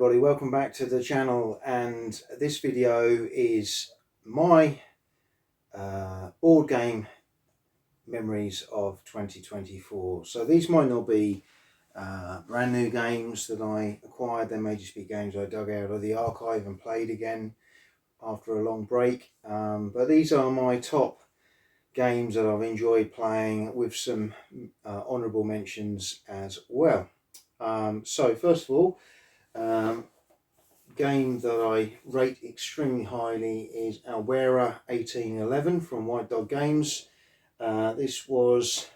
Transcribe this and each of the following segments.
everybody, welcome back to the channel, and this video is my board game memories of 2024. So these might not be brand new games that I acquired, they may just be games I dug out of the archive and played again after a long break, but these are my top games that I've enjoyed playing, with some honourable mentions as well. So first of all, game that I rate extremely highly is Wargames 1811 from White Dog Games. This was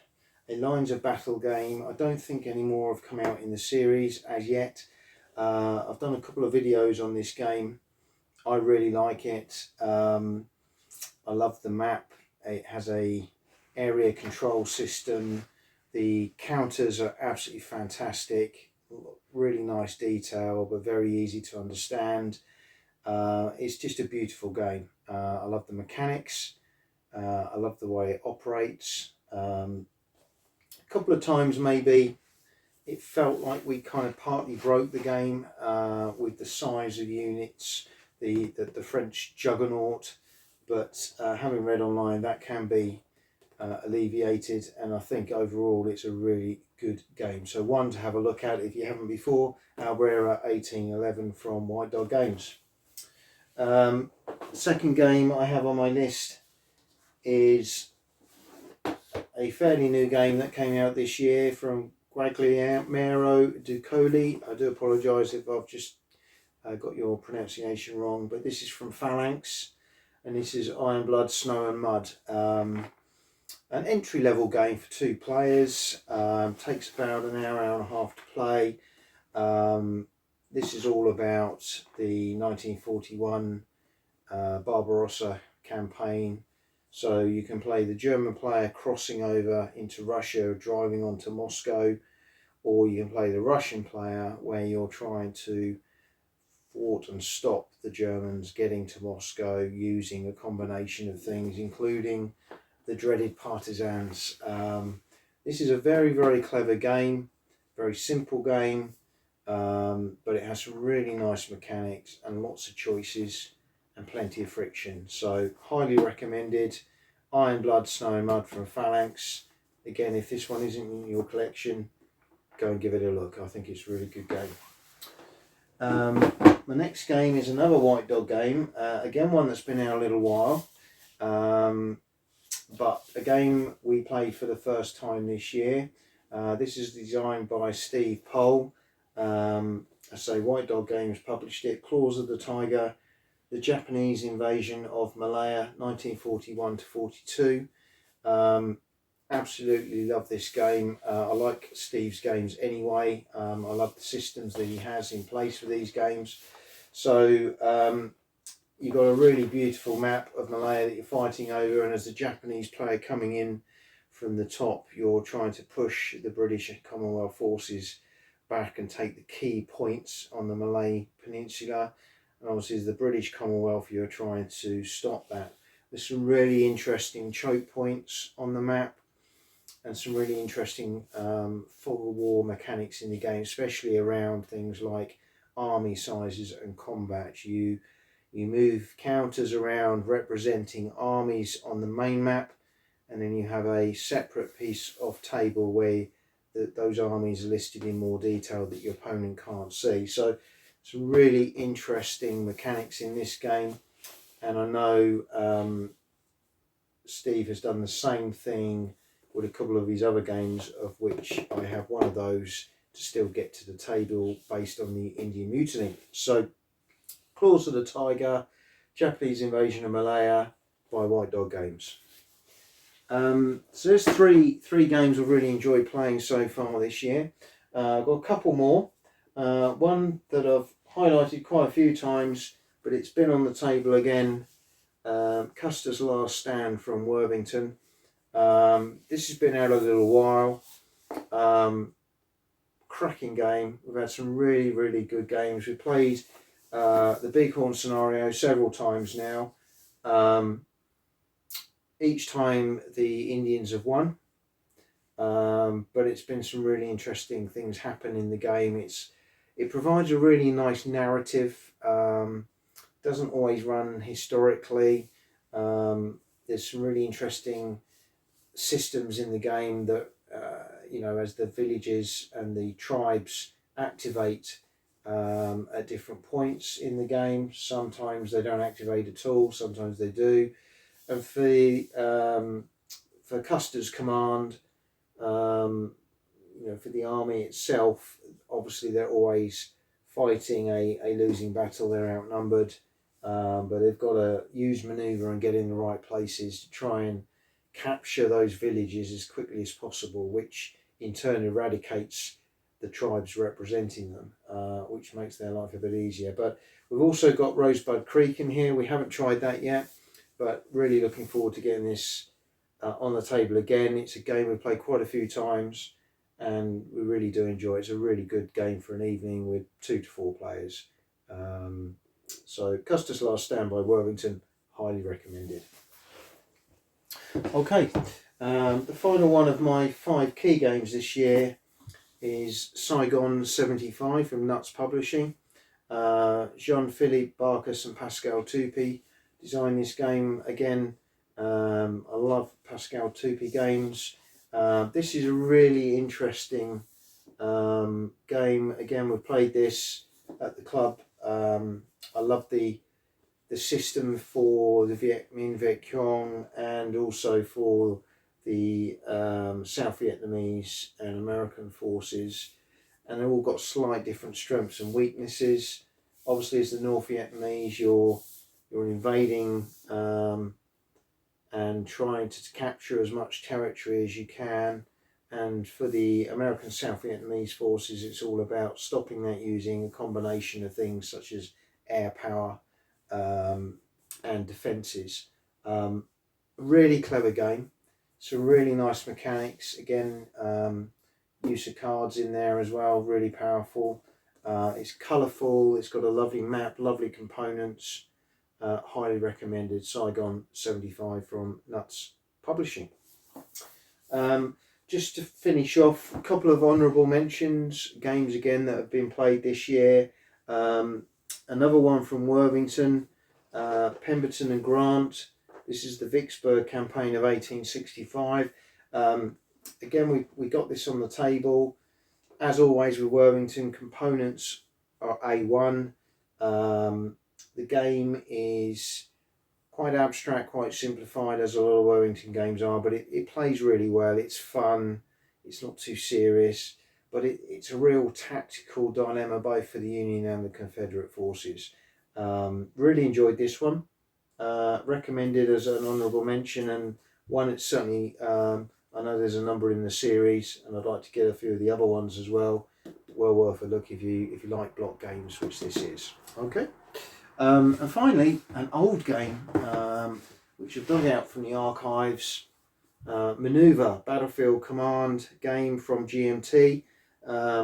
a Lines of Battle game. I don't think any more have come out in the series as yet. I've done a couple of videos on this game. I really like it. I love the map. It has a area control system. The counters are absolutely fantastic. Really nice detail, but very easy to understand. It's just a beautiful game. I love the mechanics. I love the way it operates. A couple of times maybe it felt like we kind of partly broke the game with the size of units, the French juggernaut, but having read online, that can be alleviated, and I think overall it's a really good game. So one to have a look at if you haven't before, Wargames 1811 from White Dog Games. Second game I have on my list is a fairly new game that came out this year from Grigoriy. I do apologise if I've just got your pronunciation wrong, but this is from Phalanx, and this is Iron Blood, Snow and Mud. An entry-level game for 2 players. Takes about an hour and a half to play. This is all about the 1941 Barbarossa campaign. So you can play the German player crossing over into Russia, driving onto Moscow, or you can play the Russian player where you're trying to thwart and stop the Germans getting to Moscow using a combination of things, including the dreaded partisans. This is a very, very clever game, very simple game, but it has some really nice mechanics and lots of choices and plenty of friction. So highly recommended. Iron Blood, Snow and Mud from Phalanx. Again, if this one isn't in your collection, go and give it a look. I think it's a really good game. The next game is another White Dog game, again one that's been out a little while. But a game we played for the first time this year. This is designed by Steve Pohl. I say White Dog Games published it. Claws of the Tiger, the Japanese invasion of Malaya, 1941 to 42. Absolutely love this game. I like Steve's games anyway. I love the systems that he has in place for these games. So you've got a really beautiful map of Malaya that you're fighting over, and as a Japanese player coming in from the top, you're trying to push the British and Commonwealth forces back and take the key points on the Malay Peninsula. And obviously as the British Commonwealth, you're trying to stop that. There's some really interesting choke points on the map and some really interesting fog of war mechanics in the game, especially around things like army sizes and combat. You move counters around representing armies on the main map, and then you have a separate piece of table where those armies are listed in more detail that your opponent can't see. So some really interesting mechanics in this game, and I know Steve has done the same thing with a couple of his other games, of which I have one of those to still get to the table based on the Indian Mutiny. So Claws of the Tiger, Japanese invasion of Malaya by White Dog Games. So there's three games I've really enjoyed playing so far this year. I've got a couple more. One that I've highlighted quite a few times, but it's been on the table again. Custer's Last Stand from Worthington. This has been out a little while. Cracking game. We've had some really, really good games. We played the Bighorn scenario several times now. Each time the Indians have won, but it's been some really interesting things happen in the game. It's It provides a really nice narrative. Doesn't always run historically. There's some really interesting systems in the game that you know, as the villages and the tribes activate at different points in the game. Sometimes they don't activate at all, sometimes they do. And for Custer's command, you know, for the army itself, obviously they're always fighting a losing battle, they're outnumbered, but they've got to use manoeuvre and get in the right places to try and capture those villages as quickly as possible, which in turn eradicates the tribes representing them, which makes their life a bit easier. But we've also got Rosebud Creek in here. We haven't tried that yet, but really looking forward to getting this on the table again. It's a game we've played quite a few times and we really do enjoy it. It's a really good game for an evening with 2 to 4 players. So Custer's Last Stand by Worthington, highly recommended. Okay, the final one of my 5 key games this year is Saigon 75 from Nuts Publishing. Jean-PhilippeBarcus and Pascal Toupy designed this game again. I love Pascal Toupy games. This is a really interesting game. Again, we've played this at the club. I love the system for the Viet Minh, Viet Cong, and also for the South Vietnamese and American forces, and they've all got slight different strengths and weaknesses. Obviously, as the North Vietnamese, you're invading and trying to capture as much territory as you can, and for the American South Vietnamese forces, it's all about stopping that using a combination of things such as air power and defences. Really clever game. Some really nice mechanics. Again, use of cards in there as well, really powerful. It's colourful, it's got a lovely map, lovely components. Highly recommended. Saigon 75 from Nuts Publishing. Just to finish off, a couple of honourable mentions, games again that have been played this year. Another one from Worthington, Pemberton&Grant. This is the Vicksburg campaign of 1865. Again, we got this on the table. As always with Worthington, components are A1. The game is quite abstract, quite simplified, as a lot of Worthington games are, but it plays really well. It's fun, it's not too serious, but it's a real tactical dilemma both for the Union and the Confederate forces. Really enjoyed this one. Recommended as an honourable mention, and one it's certainly, I know there's a number in the series and I'd like to get a few of the other ones as well. Well worth a look if you like block games, which this is. Okay. And finally, an old game which I've dug out from the archives. Manoeuvre, Battlefield Command game from GMT.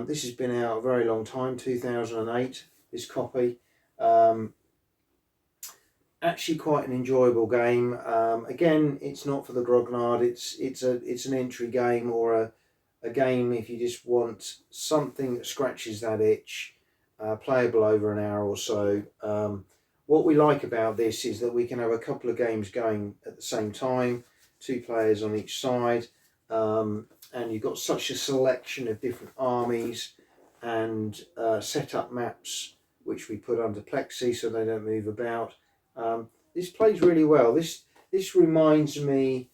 This has been out a very long time, 2008, this copy. Actually quite an enjoyable game. Again, it's not for the grognard, it's an entry game, or a game if you just want something that scratches that itch. Playable over an hour or so. What we like about this is that we can have a couple of games going at the same time, 2 players on each side, and you've got such a selection of different armies and set up maps which we put under plexi so they don't move about. This plays really well. This reminds me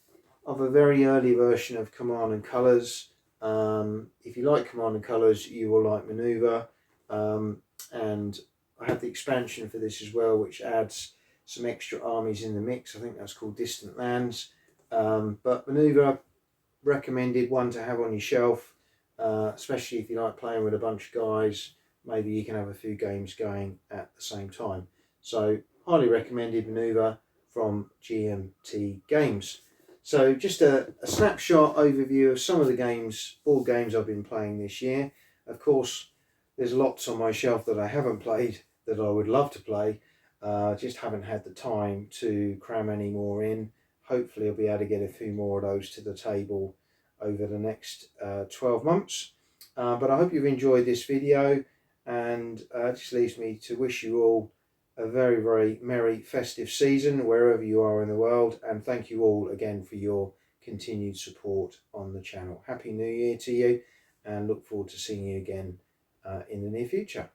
of a very early version of Command and Colours. If you like Command and Colours, you will like Manoeuvre. And I have the expansion for this as well, which adds some extra armies in the mix. I think that's called Distant Lands. But Manoeuvre, recommended one to have on your shelf, especially if you like playing with a bunch of guys. Maybe you can have a few games going at the same time. So highly recommended, Manoeuvre from GMT Games. So just a snapshot overview of some of the board games I've been playing this year. Of course, there's lots on my shelf that I haven't played that I would love to play. Just haven't had the time to cram any more in. Hopefully I'll be able to get a few more of those to the table over the next 12 months. But I hope you've enjoyed this video, and it just leaves me to wish you all a very, very merry festive season wherever you are in the world, and thank you all again for your continued support on the channel. Happy New Year to you, and look forward to seeing you again in the near future.